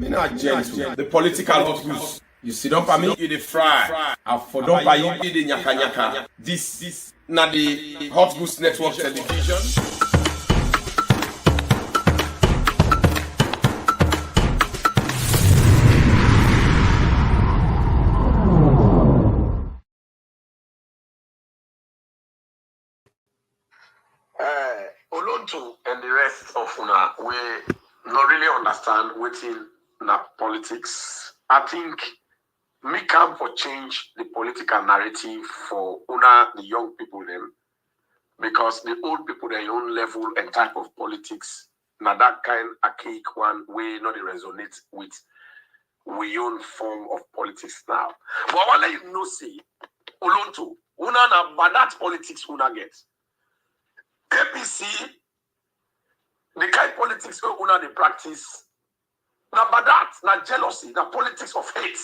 Me not gentle. The political hot goose. You sit down for me, you the fry. I for down for you, you the nyaka nyaka. This na the Hot Goose Network television. Olonto and the rest of Una, we not really understand within na politics. I think me come for change the political narrative for Una, the young people them, because the old people their own level and type of politics, now that kind of archaic one way not resonate with we own form of politics now. But I want to let you know, see, Olonto, Una na but that politics Una get. APC, the kind of politics we una they practice. Now, but that, na jealousy, na politics of hate.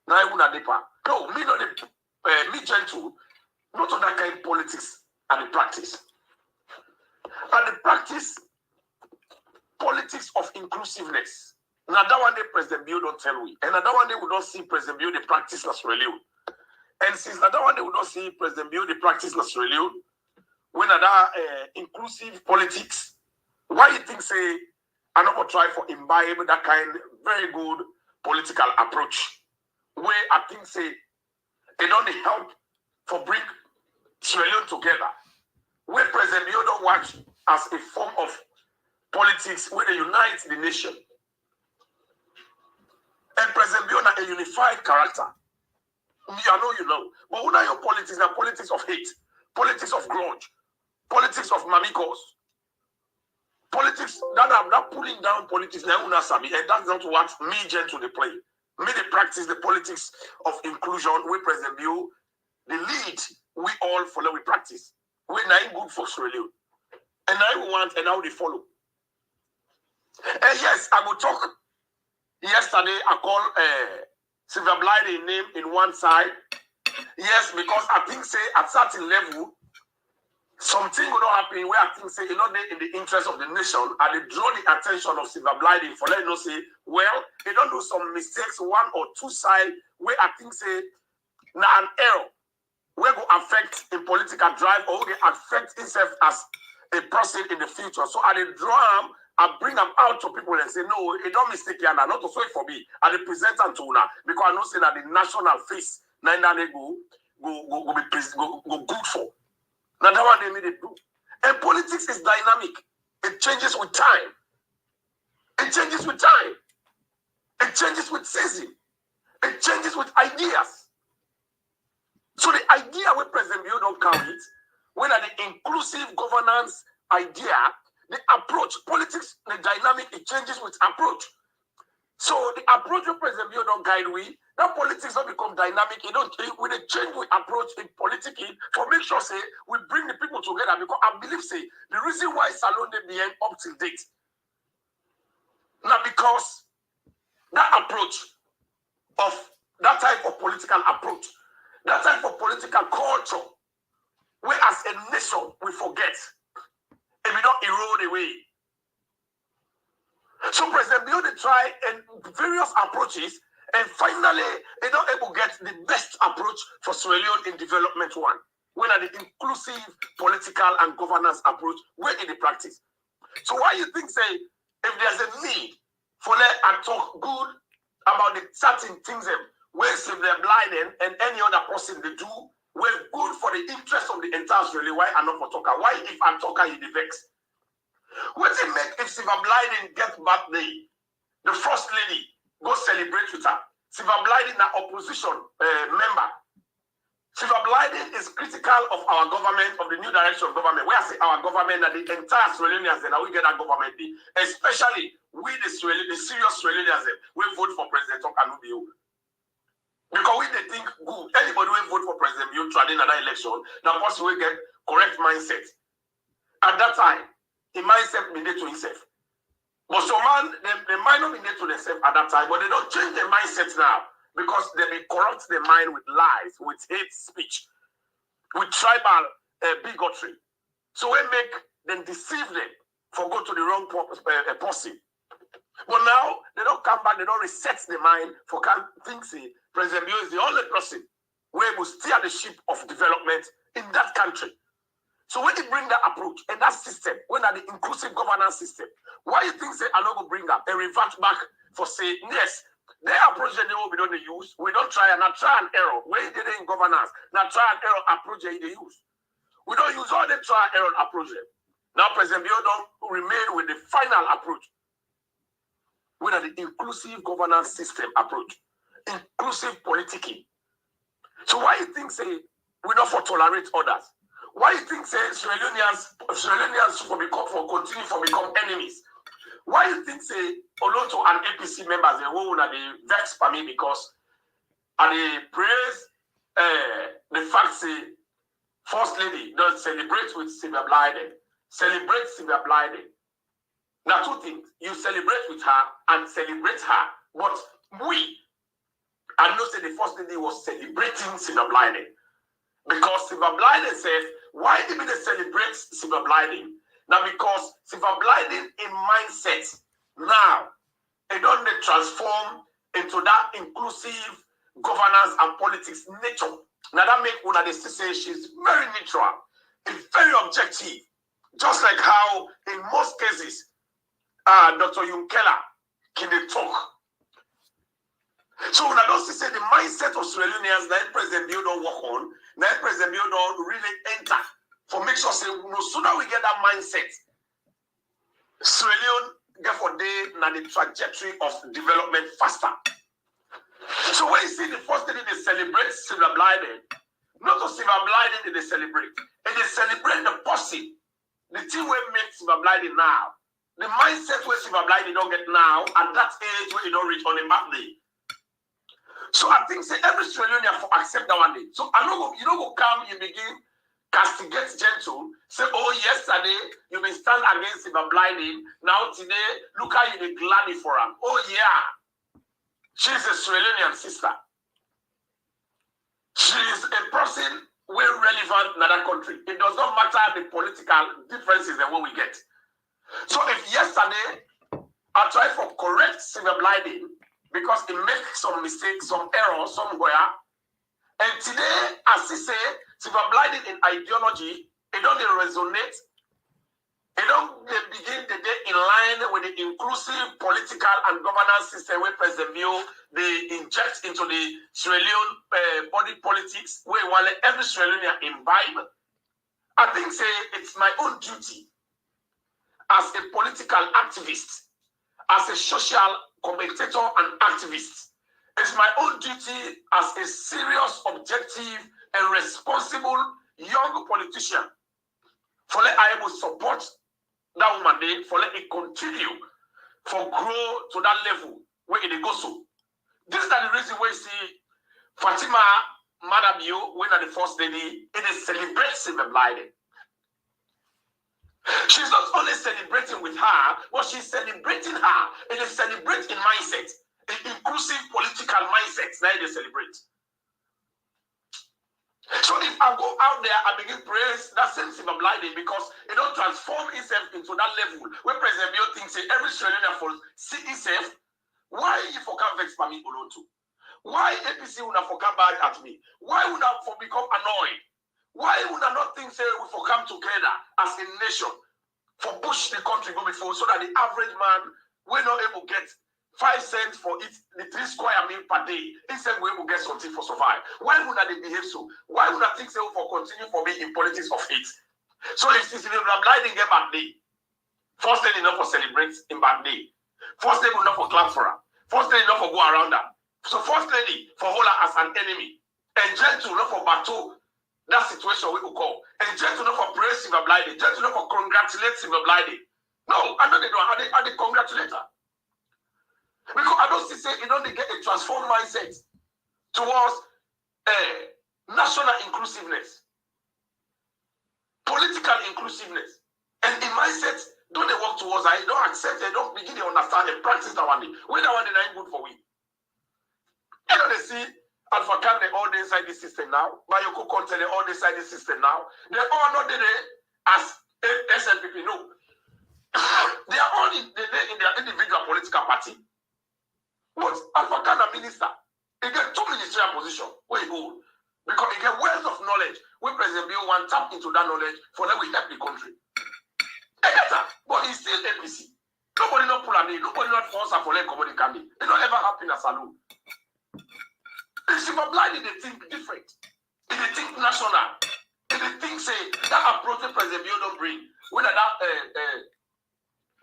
Now, una deeper. No, me not the me gentle, not on that kind of politics and the practice. And the practice politics of inclusiveness. Now that one day President Bill don't tell we, and another one day we don't see President Bill the practice as really. And since another one day we don't see President Bill the practice as really. When that inclusive politics, why you think say I never try for imbibe that kind of very good political approach? Where I think say they don't help for bring Sierra Leone together. Where President Bio don't watch as a form of politics where they unite the nation. And President Bio na a unified character. I know you know, but when are your politics? Now politics of hate, politics of grudge. Politics of mamikos. Politics that I'm not pulling down politics now, and that's not what me gentle they play. Me they practice the politics of inclusion. We President Bill, the lead we all follow. We practice. We not good for Sierra Leone, and now we want and now they follow. And yes, I will talk. Yesterday I called Silver Blind name in one side. Yes, because I think say at certain level. Something will not happen where I think say, you know, they in the interest of the nation, and they draw the attention of Silver Blinding for letting us say, well, they don't do some mistakes, one or two side, where I think say, now an error, where go affect a political drive or they affect itself as a person in the future. So I they draw them, I bring them out to people and say, no, it don't mistake here, not to say for me. I they present them to una because I know say that the national face, now they go good for. Now that one they made it do. And politics is dynamic. It changes with time. It changes with time. It changes with season. It changes with ideas. So the idea where President Bill don't count it, when are the inclusive governance idea, the approach, politics, the dynamic, it changes with approach. So the approach of President Bill don't guide we, that politics don't become dynamic. It don't with a change we approach in politics for make sure say we bring the people together because I believe say the reason why Salon they behind up till date. Now because that approach of that type of political approach, that type of political culture, where as a nation we forget and we don't erode away. So President Bill they try and various approaches, and finally they don't able to get the best approach for Sierra Leone in development one. When are the inclusive political and governance approach, where in the practice. So why you think say if there's a need for let and talk good about the certain things where if they're blind and any other person they do, we're good for the interest of the entire Sierra Leone, why I'm not for talker? Why if I'm talker you the vex? What it make if Silver Blinding get birthday, the first lady go celebrate with her? Silver Blinding na opposition member. Silver Blinding is critical of our government, of the new direction of government. Where I say our government and the entire Sierra Leoneans, and we get that government, especially we the serious Sierra Leoneans, we vote for President Okanubio. Because we they think good. Anybody will vote for President Bio trying another election, now first we get correct mindset. At that time, the mindset be there to himself. But some man, they might not be there to themselves at that time, but they don't change their mindset now because they may corrupt their mind with lies, with hate speech, with tribal bigotry. So we make them deceive them for go to the wrong person. But now they don't come back, they don't reset the mind for think say President Bio is the only person where will steer the ship of development in that country. So when you bring that approach and that system, when are the inclusive governance system, why you think say I not go bring up a revert back for say yes, their approach they will be done they use. We don't try and try and error. Where they in governance, now try and error approach they use. We don't use all the try and error approach. Now President Bio don't remain with the final approach. When are the inclusive governance system approach, inclusive politicking. So why you think say we not for tolerate others? Why you think say Sierra Leoneans for continue for become enemies? Why you think say Oloto and APC members they will not be vexed for me because and they praise the fact say First Lady does celebrate with Sylvia Blyden. Celebrate Sylvia Blyden. Now two things. You celebrate with her and celebrate her. But I know say the First Lady was celebrating Sylvia Blyden. Because Sylvia Blyden says, why did they celebrate Sylvia Blyden? Now because Sylvia Blyden in mindset, now, it don't transform into that inclusive governance and politics nature. Now that make una they say she's very neutral, it's very objective. Just like how in most cases, Dr. Yunkela can they talk. So when I don't say the mindset of Sierra Leoneans that President Bio don't work on, that President Bio don't really enter for make sure say no sooner we get that mindset, Sierra Leone get for day na the trajectory of development faster. So when you see the first thing they celebrate Sylvia Blyden, not to Sylvia Blyden they celebrate, and they celebrate the person, the thing we make Sylvia Blyden now, the mindset where Sylvia Blyden don't get now at that age where you don't reach on a birthday. So I think say every Australian for accept that one day. So I know you don't go come, you begin castigate gentle, say, oh yesterday you been stand against Sylvia Blyden, now today look how you be glad for him. Oh yeah, she's a Australian sister. She is a person well relevant in another country. It does not matter the political differences and what we get. So if yesterday I tried for correct Sylvia Blyden because it makes some mistakes, some errors somewhere, and today, as he say, Sylvia Blyden in ideology, it don't resonate. It don't begin the day in line with the inclusive political and governance system where President Bio they inject into the Sierra Leone body politics where while every Sierra Leonean imbibe. I think say it's my own duty as a political activist, as a social commentator and activist. It's my own duty as a serious, objective, and responsible young politician for let I will support that woman day, for let it continue, for grow to that level where it goes to. This is the reason why you see Fatima Madabio, when at the first lady, it is celebrating Sylvia Blyden. She's not only celebrating with her, but she's celebrating her. It is celebrating mindset, an inclusive political mindset that they celebrate. So if I go out there and begin praise that same Sylvia Blyden because it don't transform itself into that level where President Bio thinks every Australian for see itself, why you for come vex for me alone too? Why APC would not for come back at me? Why would I for become annoyed? Why would I not think say we for come together as a nation for push the country go before so that the average man will not able to get 5 cents for it, the 3 square meal per day, instead we will get something for survive. Why would they behave so? Why would I think so for continue for me in politics of hate? So if this Blyden get bad day, first day enough for celebrate in bad day. First lady enough for clap for her. First lady enough for go around her. So first lady for hold her as an enemy. And gentle enough for battle that situation we could call. And gentle enough for praise Sylvia Blyden. Gentle enough for congratulate Sylvia Blyden. No, I know they don't. I they congratulate her. Because I don't see say you don't get a transformed mindset towards national inclusiveness, political inclusiveness, and in mindset don't they work towards it? Don't accept it, don't begin to understand and practice that one day. When that one day ain't good for we. You know they see Alpha Can they all inside this system now, Mayoko Conte they all inside this system now. They all not there as SNPP no. They are all in their individual political party. party. But Alpha minister, he get 2 ministerial positions where he hold. Because he get wealth of knowledge. We President Bill want tap into that knowledge for that we help the country. I get that, but he's still APC. Nobody not pull on me, nobody not force her for let comedy can be. It don't ever happen as a law. The silver blind, they think different. They think national. They think say that approach the President Bill don't bring. Whether that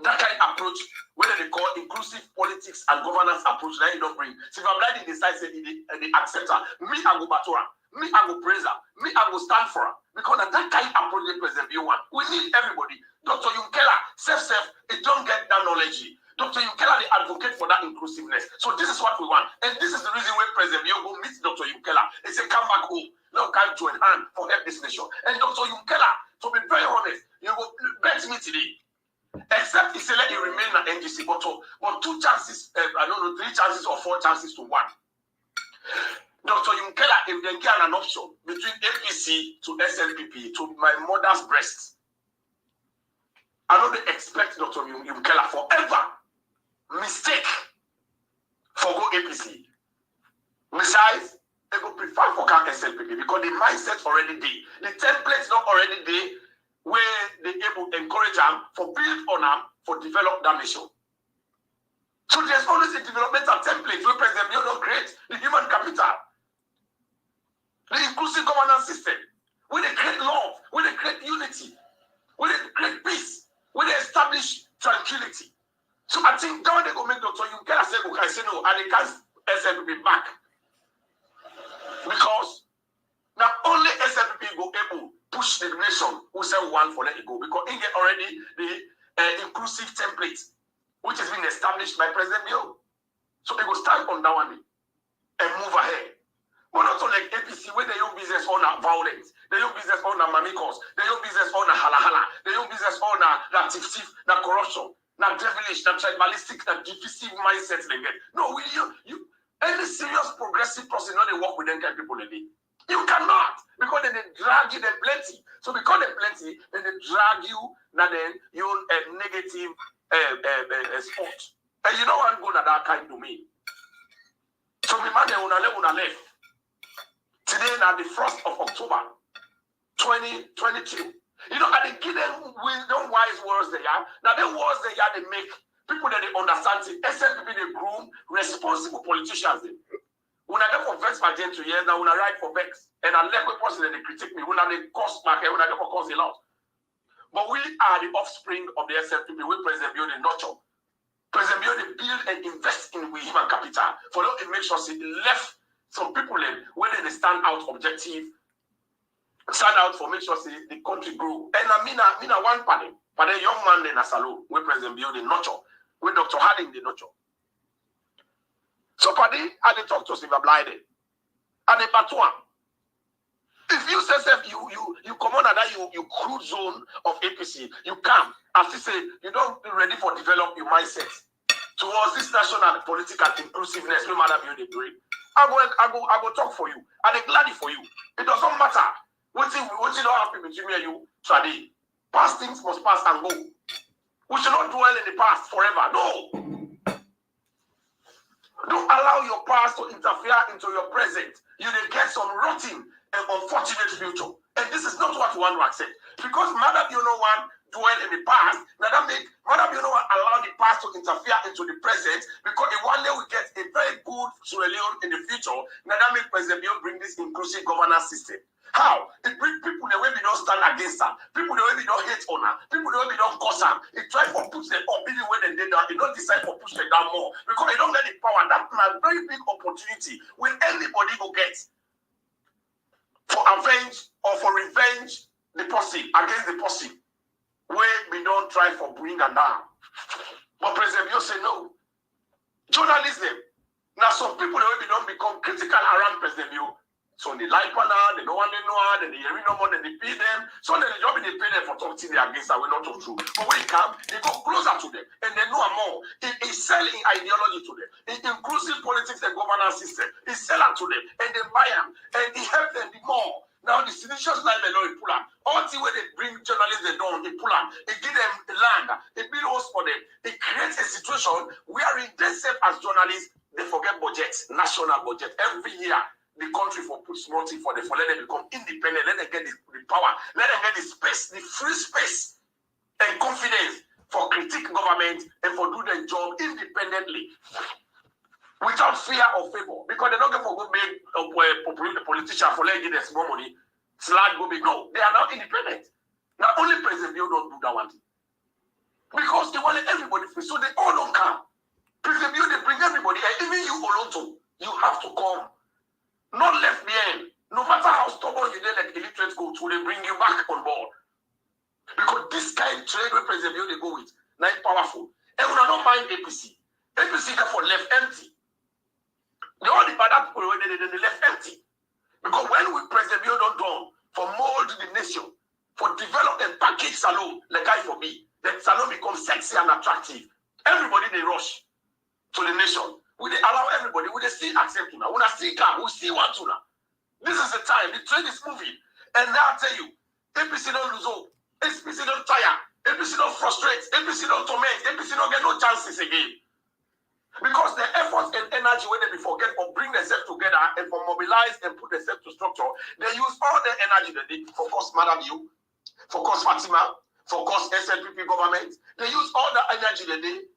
kind of approach, whether they call inclusive politics and governance approach, that you don't bring. Silver blind decides that they accept her. Me, I go back to her. Me, I will praise her. Me, I will stand for her. Because that kind of approach the President Bill want. We need everybody. Dr. Yunkela, self, it don't get that knowledge. Dr. Yunkela, they advocate for that inclusiveness. So this is what we want. And this is the reason why President Bill go meet Dr. Yunkela. They say, come back home. Now can't join hand for help this nation. And Dr. Yunkela, to be very honest, you will bet me today. Except he said let it remain at NGC, but 2 chances, 3 chances or 4 chances to 1. Dr. Yunkela, if they get an option between APC to SNPP to my mother's breast, I don't expect Dr. Yunkela forever mistake for go APC. Besides, they will prefer for SNPP because the mindset already there. The template's not already there where they able to encourage them for build on them for develop that nation. So there's always a developmental template where President Bill don't create the human capital, the inclusive governance system, where they create love, where they create unity, where they create peace, where they establish tranquility. So I think down they go make Dr. Yunkela say no, and they can't SNPP back. Because not only SNPP go able push the nation who say one for let it go, because he get already the inclusive template which has been established by President Bill. So they go stand on that one and move ahead. But also like APC where they own business on violence, they own business on mamikos, they own business on hala, they own business on that tif, that corruption, that devilish, that tribalistic, that divisive mindset they get. No, you any serious progressive person know they work with them kind of people today. You cannot, because then they drag you, they're plenty. So because they're plenty, then they drag you, now then you own a negative spot. And you know what I'm going to that kind to me. So me man, una left. Today now the 1st of October, 2022. You know, and they give them wisdom, wise words they are. Now the words they are, they make people that they understand it, SNPP they groom responsible politicians. When I go for Vex for 2 years, now when I write for Vex, and I let the person that they critique me, when I cost market, when I go for cost a lot. But we are the offspring of the SNPP. We President Bill they nurture. President Bill they build and invest in we human capital for them to make sure they left some people in where they stand out objective, stand out for make sure the country grow. And I mean one panel, but a young man in a salon, we President Bill they nurture, we Dr. Harding they nurture. So, Paddy, I did talk to Silver Blinded. And the Batuan. If you say you come on that you crude zone of APC, you come. As you say, you don't be ready for develop your mindset towards this national political inclusiveness, no matter how you bring. I go talk for you. And I'm glad for you. It doesn't matter. What you don't happen between me and you today. Past things must pass and go. We should not dwell in the past forever. No. Don't allow your past to interfere into your present. You will get some rotten and unfortunate future. And this is not what we want to accept. Because Madam, you know one dwell in the past, Madam, you know what allow the past to interfere into the present, because if one day we get a very good Sierra Leone in the future, Madam, President Bill bring this inclusive governance system. How? It brings people the way we don't stand against her, people the way we don't hate on her, people the way we don't curse her. It tries to push them up, even when they down, they don't decide to push them down more. Because they don't get the power. That's a very big opportunity when anybody will get for avenge or for revenge the person against the person. Where we don't try for bring her down. But President Bill say no. Journalism. Now some people the way we don't become critical around President Bill. So they like her now, they don't want to know her, then they hear no more, then they pay them. So then the job they pay them for talking against her, we're not true. But when it comes, they go closer to them and they know more. It's selling ideology to them. It's inclusive politics and governance system. It's selling to them and they buy them and it helps them the more. Now the seditious line alone pull up. Until when they bring journalists they don't, they pull up. They give them the land. They build homes for them. It creates a situation wherein themselves as journalists, they forget budgets, national budget. Every year, the country for put small thing for them, for let them become independent, let them get the power, let them get the space, the free space and confidence for critique government and for do their job independently. Without fear or favor, because they're not going to go make a politician for letting them small money, slide go big. No, they are now independent. Now only President Bill don't do that one thing. Because they want everybody free, so they all don't come. President Bill, they bring everybody, and even you alone too, you have to come. Not left behind. No matter how stubborn you did like illiterate go to, they bring you back on board. Because this kind of trade with President Bill they go with, now it's powerful. And we don't mind APC. APC got for left empty. The only bad people they left empty. Because when we President Bill don't done for mold the nation, for develop and package salon, like I for me, that salon becomes sexy and attractive. Everybody they rush to the nation. We they allow everybody, we they still accept to now. We still come, we still want to now. This is the time, the trend is moving. And now I tell you, APC don't lose hope, APC don't tire, APC don't frustrate, APC don't torment, APC don't get no chances again. Because the efforts and energy when they forget or bring themselves together and for mobilize and put themselves to structure, they use all the energy that they focus Madam You, focus Fatima, focus SNPP government. They use all the energy that they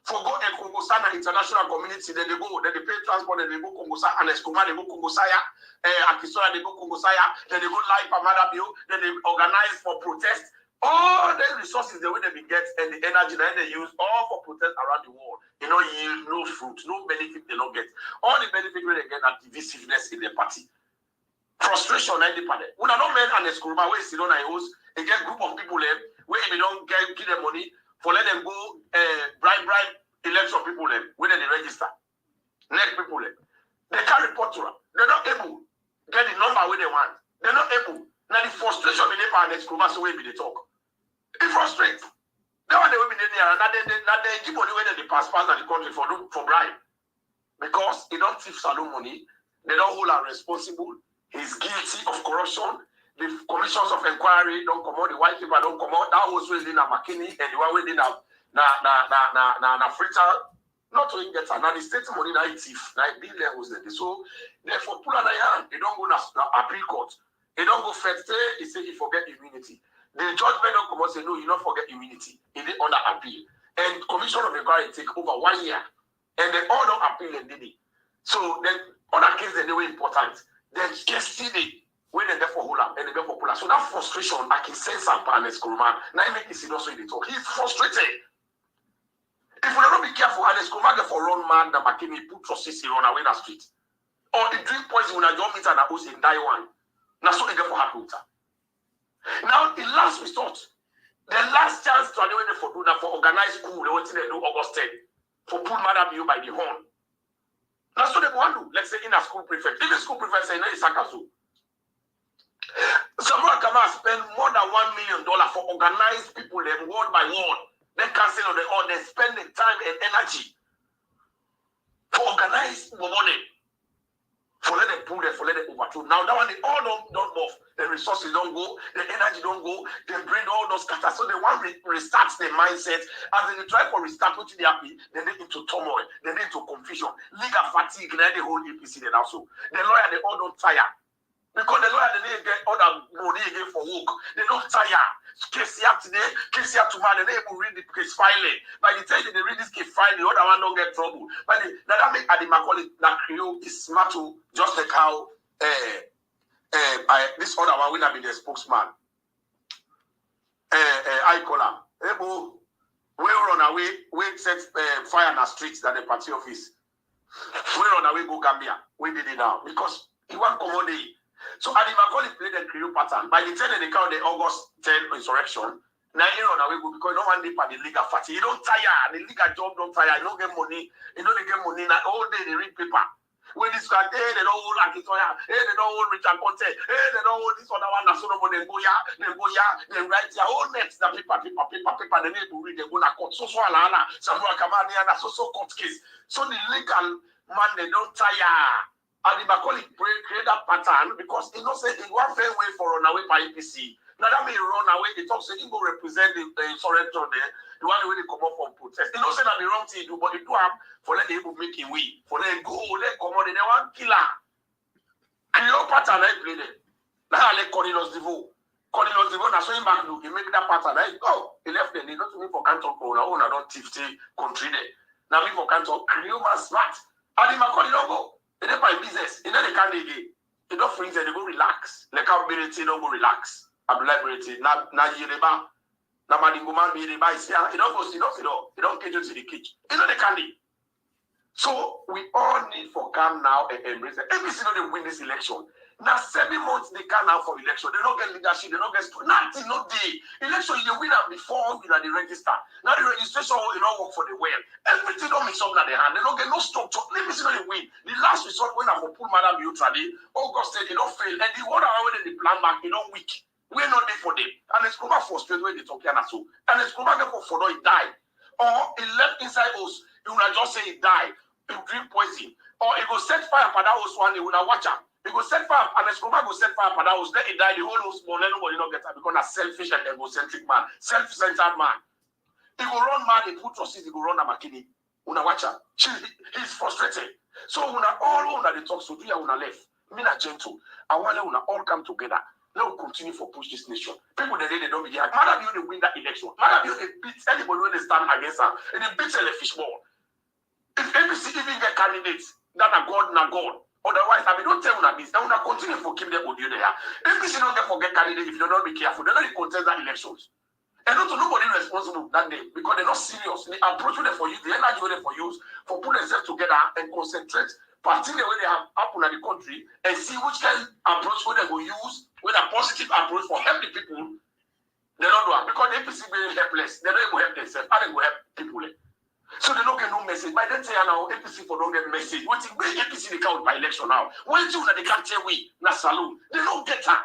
for go and Kongosana international community. Then they go, then they pay transport, then they go Kongosa and Eskuma, they go Kongosaya, Akisoya, they go Kongosaya, then they go live for Madam You, then they organize for protest. All the resources the way they get and the energy that they use all for protest around the world, yield no fruit, no benefit they don't get. All the benefit when they get are divisiveness in their party. Frustration and independent. When I don't men and Eskuruma where sit on a house, they get group of people there where they don't give them money for let them go bribe election people them when they register. Next people them. They can't report to them. They're not able to get the number where they want. They're not able. Now the frustration in the and Eskuruma so where they talk. It frustrates. They want the women in there, and they give money when they pass in the country for bribe. Because they don't thief Salon money, they don't hold her responsible. He's guilty of corruption. The commissions of inquiry don't come out, the white paper don't come out. That was within a McKinney and the one within a Fritter. Not to get her. Now the state money that he thief, like big levels there. So therefore, pull on the hand, they don't go to appeal court. They don't go first, they say he forget immunity. The judgment don't come out say, no, you don't forget immunity. It is under appeal. And commission of inquiry take over 1 year. And they all don't appeal and did it. So then other cases they were important. Then yesterday, when they therefore hold up and they therefore pull up. So that frustration, I can sense some partners, Kuruma. Now he make this also in the talk. He's frustrated. If we don't be careful, and Kuruma get for run mad, that McKinney put trustees run away the street. Or the drink poison when I don't meet and I was in die one. Now so they get for happy with her. Now, the last resort, the last chance to anyone for do that for organized school, they want to do August 10 for pull Madam You by the horn. That's what they want to do. Let's say in a school prefect. If the school prefect say no, it's Sakazu. Samuel Kama spend more than $1 million for organized people, then word by word. Then cancel on the all, then spend the time and energy for organized money. For let them pull them, for let them overthrow. Now that one they all don't move. The resources don't go, the energy don't go, they bring all those scatter. So they want to restart their mindset. As they try for restart, which they happy, then they into turmoil, then they into confusion, legal fatigue, then the whole APC then also. The lawyer they all don't tire. Because the lawyer they get all that money again for work. They don't tire. Case here today, case here tomorrow, they able read the case filing. By the time they read this case filing, the other one don't get trouble. But that make Adi Macaulay that Creole is smart to just like how this other one will not be the spokesman. I call him. Able we run away, we set fire in the streets than the party office. We run away go Gambia. We did it now because he want commodity. So Adi Macaulay played the Creole pattern. By the time they count the August 10 insurrection, now you run away because no one did for the legal party. You don't tire. The legal job don't tire. You don't get money. You don't get money. Now all day they read paper. When this guy, they don't hold Akitoya, they don't hold Richard Conte, they don't hold this other one. So they go here, they write their whole next. The paper. They need to read. They go na court. So Samuel Kamani and so court case. So the legal man they don't tire. And the Macaulay create that pattern because he knows say one fair way for run away by APC. Now that may run away, they talk say he go represent the insurrector there, the one way they come up from protest. He knows say that the wrong thing he do, but he do have for let able make a way, for let go, let come on, they want killer. Create pattern I play there. Now I let Cornelius Devo. Cornelius Devo, now so him back do, he make that pattern. Like, oh, he left them, they don't me for Canton Corona, oh, I don't tifty country there. Now me for Canton, create man smart. And the Macaulay don't go. They don't buy business. You know they can't again. They don't freeze and they go relax. Like how Bereti don't go relax. Abdullah Bereti, na Yereba, na Madinguman Yereba is here. They don't go see no. They don't get you to the cage. You know they can't. So we all need for calm now and embrace it. Every single they win this election. Now 7 months they can now for election. They don't get leadership. They don't get nothing. No day. Election you win them before you know the register. Now the registration you don't work for the well. Everything don't mix up in their hand. They don't get no structure. Let me see how they win. The last result when I for pull Madam Neutrally, August State they don't fail. And the one hour when they plan back, they don't weak. We're not there for them. And it's over for straight when they talk here so. And it's over for no he died. Or he left inside us. You will just say he died. He drink poison. Or he go set fire for that house one day when I watch him. He go set fire, and Escobar go set fire for that house. Let it die. The whole house small. Nobody not get it because a selfish and egocentric man, self-centered man. He go run mad. He put trustees. He go run a makini. Una watch her. He's frustrated. So una all una the talk. So do ya una left. Me na gentle. I want una all come together. Let us continue for push this nation. People they don't be here. Madam, you they win that election. Madam, you they beat anybody when they stand against her. And they beat the fishball. If APC even get candidates, then a God, na God. Otherwise, I mean, don't tell una this. Then una continue for keep them audio there. APC don't get forget candidates if you don't be careful. They're not contest that elections. And not to nobody responsible that day because they're not serious. The approach them for you, the energy they for use for put themselves together and concentrate, particularly when they have happen in the country and see which kind of approach they will use, with a positive approach for help the people. They don't do it because the APC being helpless. They don't even help themselves. How they will help people? So they don't get no message. By then say now APC for don't get message. What if APC they count by election now? When you that they can't tell we na saloon, they don't get her.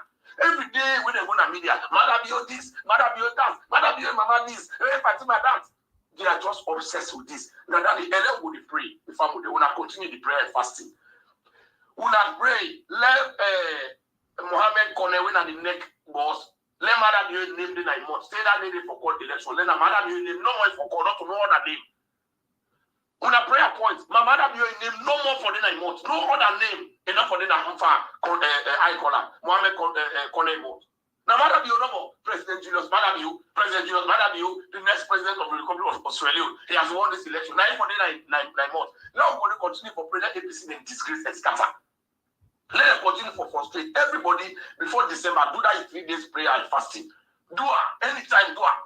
Every day when they go to media, Madam you this, Madam you that, Madam you Mama this, Fatima that. They are just obsessed with this. Now that the LL would pray, the family they wanna continue the prayer and fasting. Wanna pray, let Mohammed Kone win at the neck boss. Let Madam you name the 9 months. Say that name for court election. Let Madam you name no more for court, not to know other name. On a prayer point, my mother be your name no more for the 9 months, no other name enough for the I caller, Mohammed Konemo. Now, Madam, you no more President Julius, Madam, you, the next president of the Republic of Australia. He has won this election. 9 for the 9 months. Now, we're going to continue for President APC and disgrace and scatter. Let them continue for frustrate everybody before December. Do that in 3 days prayer and fasting. Do it anytime. Do it.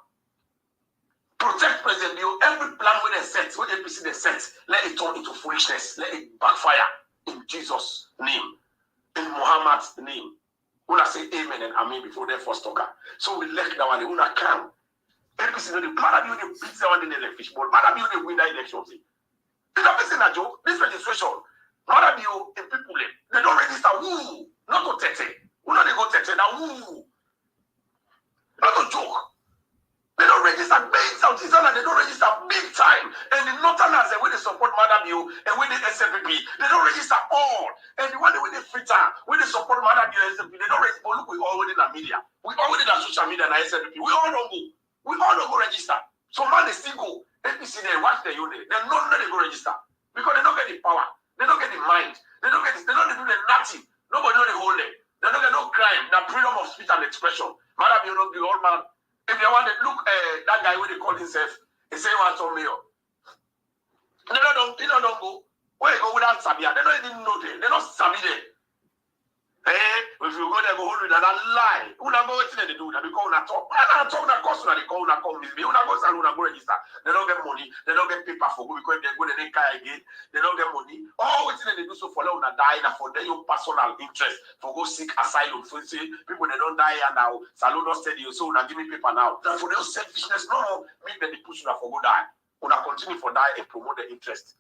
Protect President Bio. Every plan when they set, when APC they set, let it turn into foolishness. Let it backfire in Jesus' name, in Muhammad's name. When I say amen and amen before they first talker. So we let that one. When I can, APC know the Madam you they beat someone in the fishbowl. Madam you they win that election. It's not facing a joke. This registration, Madam you in people they don't register. Woo, not to tete. Who not they go tete now? Woo, not to joke. They don't register big South Eastern, they don't register big time. And the Northerners, when they support Madam U and when they SFP, they don't register all. And the one when they fritter, when they support Madam U and SFP, they don't register. But look, we already in the media. We already in social media and SFP. We all don't go. We all don't go register. So man, they still go. APC, they watch the unit. They know they go register. Because they don't get the power. They don't get the mind. They don't get this. They don't do nothing. Nobody know the whole day. They don't get no crime. The freedom of speech and expression. Madam U, the old man. If they want to look that guy when they call himself, he say one to me. They don't go. Where you go without Sabia? They don't even know them. They don't Sabi them. If you go there, go hold it and lie. Una go waiting they do that because una talk. Una talk that cost una they call una come with me. Una go and una go register. They don't get money. They don't get paper for go because they go they car again. They don't get money. All waiting they do so for una die and for their own personal interest for go seek asylum. So see people they don't die and now salon don't steady you so una give me paper now. For their selfishness, no, make them they push una for go die. Una continue for die and promote the interest.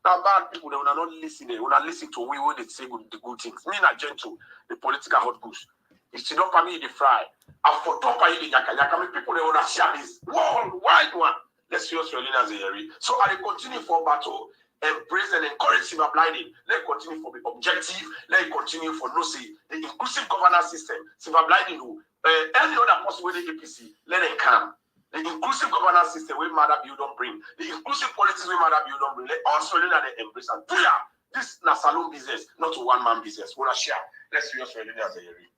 Now bad people they will not listen. They will not listen to we when they say the good things. Me not gentle, the political hot goose. If you don't permit the fry, and for top of the yaka, people they will not share this worldwide one. Let's see Australians here. So I continue for battle. embrace and encourage silver lining. Let it continue for the objective. Let it continue for no say the inclusive governance system. Silver lining who any other possible with the APC, let it come. The inclusive governance system we matter you don't bring. The inclusive politics we matter you don't bring. Let also learn that they embrace and do ya. This na salon business, not a one-man business. Wanna share? Let's use for as a hearing.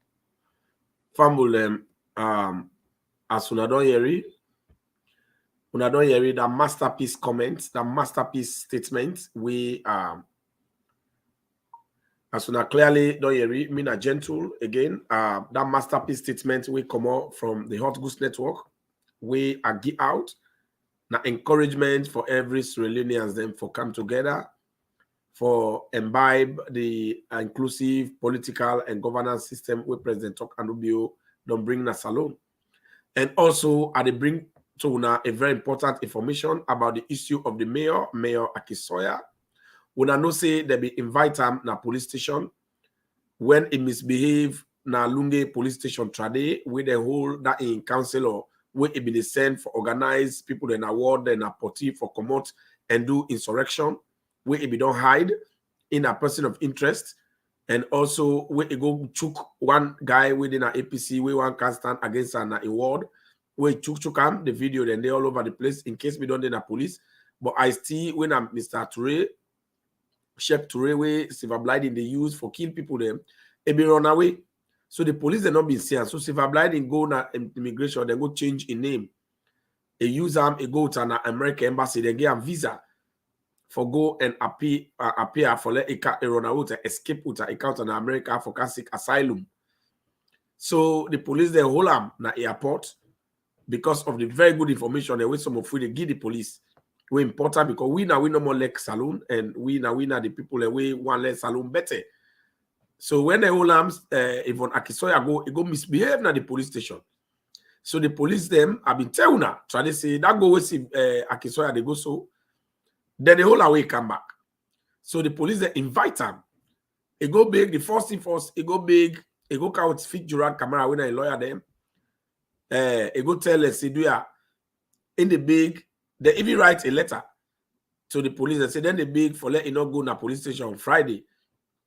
Family, as una don hear that masterpiece comment, that masterpiece statement, we as una clearly don't hear me na gentle again. That masterpiece statement we come out from the Hot Goose Network. We are give out na encouragement for every Sierra Leoneans them for come together for imbibe the inclusive political and governance system where President Tok Anubio don't bring na salon. And also, they bring to una a very important information about the issue of the Mayor Akisoya. Una know say they be invite him na police station when he misbehave na Lunge police station trade with the whole that in council where he been sent for organize people in award and a party for come out and do insurrection where he be don't hide in a person of interest. And also, we go chook one guy within an APC, we one can stand against an award. We chook him, the video, then they all over the place in case we don't need a police. But I still, when I'm Mr. Toure, Chef Toure, we silver blinding they use for kill people them, it be run away. So the police they not been seen. So silver blinding go na immigration, they go change in name. They use them, they go to an American embassy, they get a visa. For go and appear for let it run out to escape with a account in America for seek asylum. So the police they hold him na airport because of the very good information they way some of they give the police. We important because we no more like saloon and we now the people that we want less saloon better. So when they hold him, Yvonne Akisoya go misbehave na the police station. So the police them have been telling her try to say that go with Akisoya they go so. Then the whole away come back. So the police they invite him. He go big, the first thing first, he go big, he go count fit Gerard camera when I lawyer them. He go tell us do ya in the big, they even write a letter to the police and say then the big for let you not go to police station on Friday.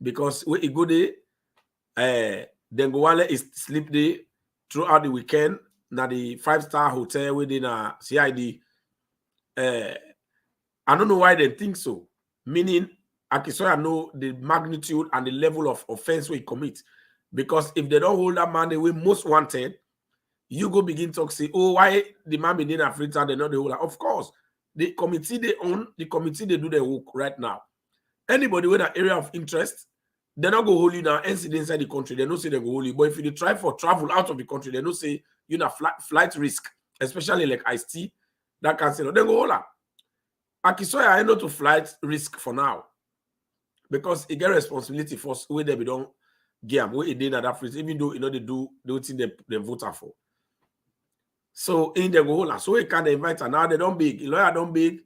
Because when he go there, then go on is sleep there throughout the weekend. Now the 5-star hotel within a CID. I don't know why they think so. Meaning, Akisoya know the magnitude and the level of offense we commit. Because if they don't hold that man the way most wanted, you go begin to say, oh, why the man be in Africa, they not the holder. Of course, the committee they own, the committee they do their work right now. Anybody with an area of interest, they not go hold you now, inside inside the country, they don't say they go hold you. But if you try for travel out of the country, they don't say you know flight risk, especially like Ice-T, that can say no, they go hold her. Akisoya I know to flight risk for now because he get responsibility for where they don't get him, where he did that freeze, even though you know they do thing they vote for. So in the go so he can invite her now. They don't big, the lawyer don't big.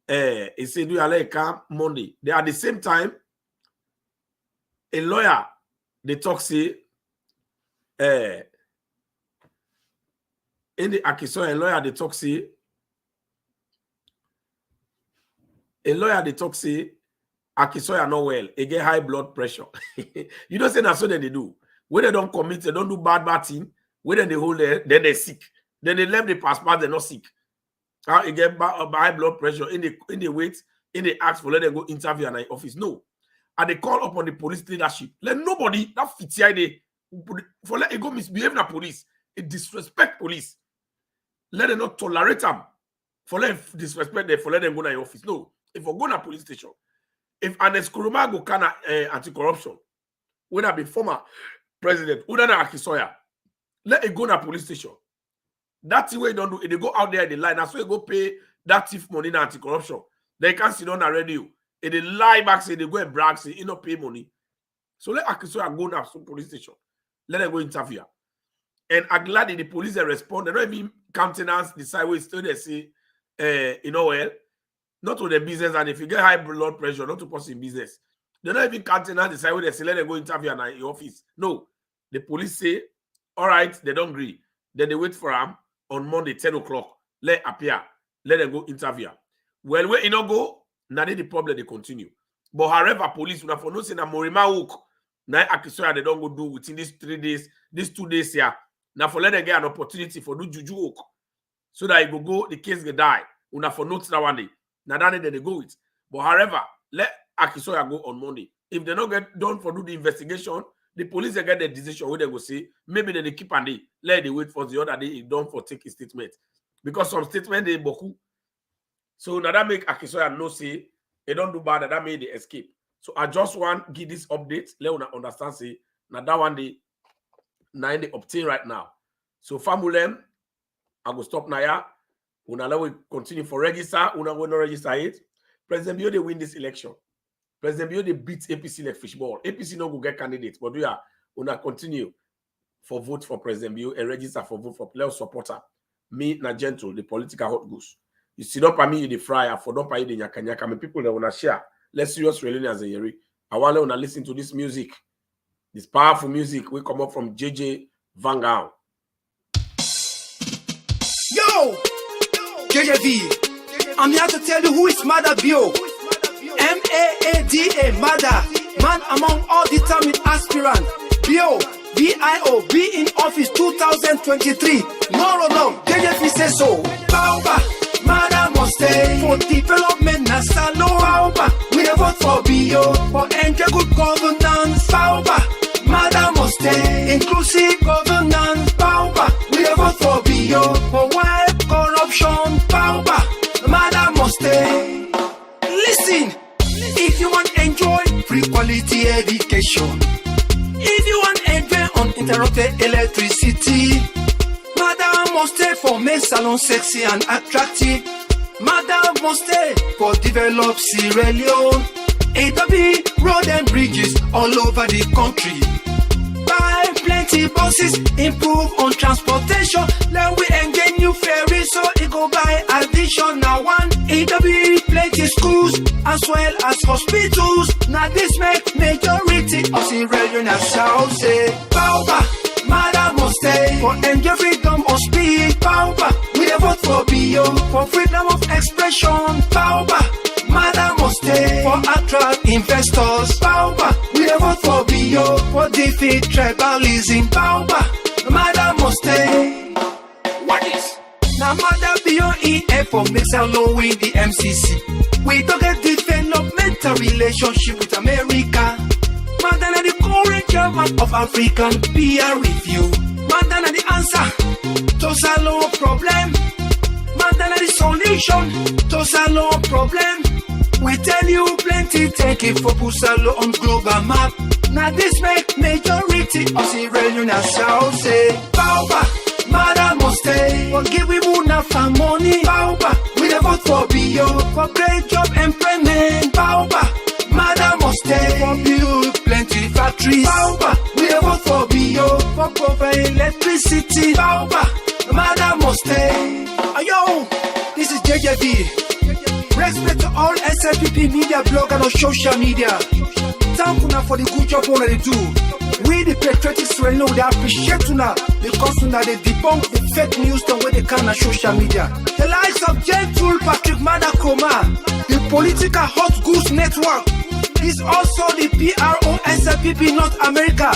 He said do you come Monday. They at the same time, a lawyer they talk say in the Akisoya, a lawyer they talk say. A lawyer they talk say Akisoya not well. He get high blood pressure. You don't say that's what they do. When they don't commit, they don't do bad thing. When they hold there, then they sick. Then they left the passport, they're not sick. How he get high blood pressure in the wait, in the ask for let them go interview in the office. No. And they call upon the police leadership. Let nobody that fits here for let it go misbehave in the police. It disrespect police. Let them not tolerate them. For let disrespect them, for let them go to the office. No. If we go to police station, if Anes Kuruma go can anti-corruption, when I be former president, Udana Akisoya, let it go to police station. That's the way you don't do it. They go out there in the line. That's why you go pay that thief money in anti-corruption. They can't sit on the radio. And they lie back, say they go and brag, say you don't pay money. So let Akisoya go now to police station. Let them go interview. And I'm glad that the police they respond. They don't even countenance decide where still they say, you know well. Not to the business, and if you get high blood pressure, not to pursue business. They're not even counting decide where they say, let them go interview in the office. No. The police say, all right, they don't agree. Then they wait for them on Monday, 10 o'clock. Let appear. Let them go interview. Well, where you know go, Now the problem they continue. But however, police will for no say na Morima hook. Now Akisoya they don't go do within these 3 days, these 2 days here. Now for let them get an opportunity for do juju hook. So that it go, the case get die. Una for notes that one day. Now that day they go with. But however, let Akisoya go on Monday. If they don't get done for do the investigation, the police they get the decision where they go say, maybe they keep and they let they wait for the other day it done for take his statement. Because some statement they boku. So now that make Akisoya no say they don't do bad, that made they escape. So I just want give this update. Let una understand say now that one day 9 they obtain right now. So Famulem, I go stop now. Una let we continue for register. Una will not register it. President Bio they win this election. President Bio they beat APC like fishball. APC no go get candidates, but we are una continue for vote for President Bio and register for vote for player supporter. Me na gentle, the political hot goose. You see don't pay me you the fryer for don't pay you the nyaka nyaka. Me people that wanna share. Let's serious really as a yeri. I want to listen to this music. This powerful music will come up from JJ Vanguard. Yo! JJV, I'm here to tell you who is Mada Bio. M-A-A-D-A, Mada. Man among all determined aspirants. Bio, B-I-O, be in office 2023. No, JJV says so. Baoba, Mada must stay. For development, Nasalo. Baoba, we dey vote for Bio. For enjoy good governance. Baoba, Mada must stay. Inclusive governance. Baoba, we dey vote for Bio. For wipe corruption. Baoba, Mada must stay. Listen, if you want enjoy free quality education, if you want enjoy uninterrupted electricity, Madam must stay for make salon sexy and attractive. Madam must stay for develop Sierra Leone, AW, road and bridges all over the country. Buy plenty buses, improve on transportation. Then we engage new ferries so it go buy additional one. AW, plenty schools as well as hospitals. Now this make majority of Sierra Leone shall say, Baoba, Madam must stay for enjoy freedom of speech. Baoba, we dey vote for Bio for freedom of expression. Baoba, Madam must stay for attract investors. Baoba, we dey vote for Bio for defeat tribalism. Baoba, Madam must stay. What is? Now Madam Bio EF for make Salo win the MCC. We don't get developmental relationship with America. Madam the current chairman of African peer review. Madam the answer to Salo problem. Madam the solution to Salo problem. We tell you plenty, take it for Pusalo on global map. Now this make majority of Sierra Leone shall say, Baoba, Madam must stay. For give we Muna for money. Baoba, we dey vote for Bio for great job employment. Baoba, Madam must stay. For build plenty factories. Baoba, we dey vote for Bio for provide electricity. Baoba, Madam must stay. Ayo, this is JJV. Respect to all SLPP media bloggers on social media. Thank you for the good job one they do. We the patriotic Sierra Leone, they appreciate you because now they debunk the fake news the way they can on social media. The likes of Gentle Patrick Madakroma, the political hot goose network, is also the PRO SLPP North America.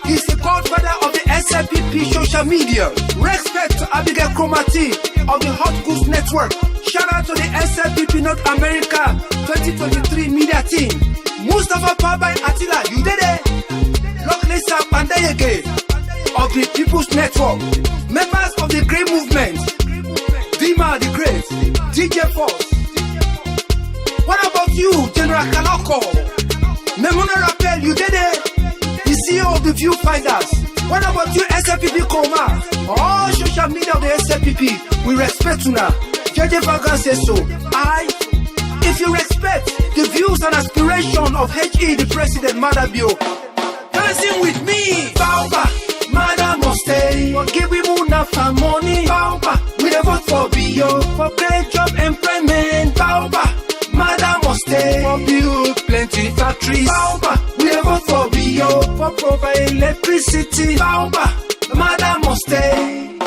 He's the godfather of the SLPP social media. Respect to Abigail Kromati of the Hot Goose Network. Shout out to the SLPP North America 2023 media team. Mustafa Pabai Attila, you did it. Locklisa Pandayege of the People's Network. Members of the Grey Movement. Dima the Great. DJ Force. What about you, General Kaloko? Memona Rappel, you did it. The CEO of the Viewfinders. What about you, SLPP Koma? All social media of the SLPP, we respect you now. JJ Vagan says so. If you respect the views and aspiration of HE, the President, Mada Bio, dancing with me. Baoba, Mada must stay. For give we Muna for money. Baoba, we dey vote for Bio for great job employment. Baoba, Mada must stay. For build plenty factories. Baoba, we dey vote for Bio for provide electricity. Baoba, Mada must stay.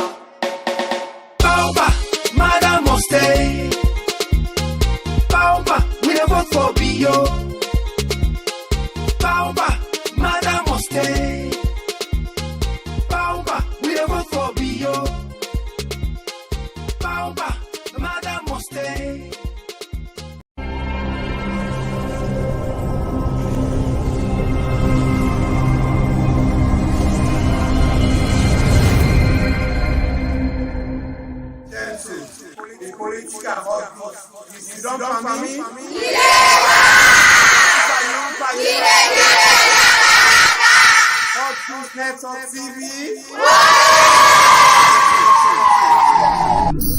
Baoba, Mada must stay. Baoba, we dey dey vote for Bio. Baoba, Madam must stay. Baoba, we dey vote for Bio. Baoba, Madam must stay. You don't for me? Hot News Network TV.